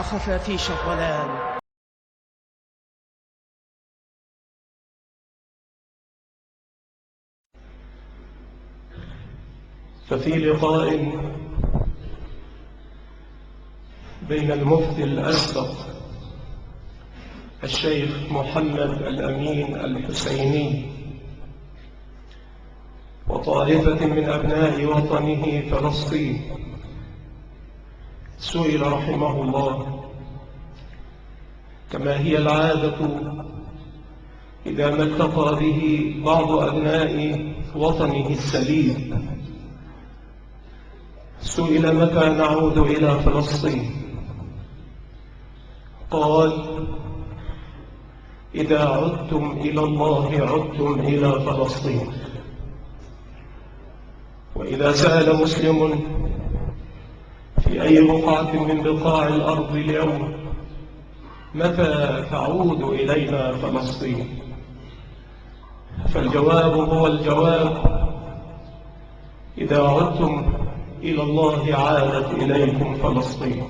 خفافيش الظلام. ففي لقاء بين المفتي الأسبق الشيخ محمد الأمين الحسيني وطائفة من أبناء وطنه فلسطين، سئل رحمه الله كما هي العادة إذا ما التقى به بعض أبناء وطنه السليم، سئل متى نعود إلى فلسطين؟ قال: إذا عدتم إلى الله عدتم إلى فلسطين. وإذا سأل مسلم في أي بقعة من بقاع الأرض اليوم متى تعود إلينا فلسطين، فالجواب هو الجواب: إذا عدتم إلى الله عادت إليكم فلسطين.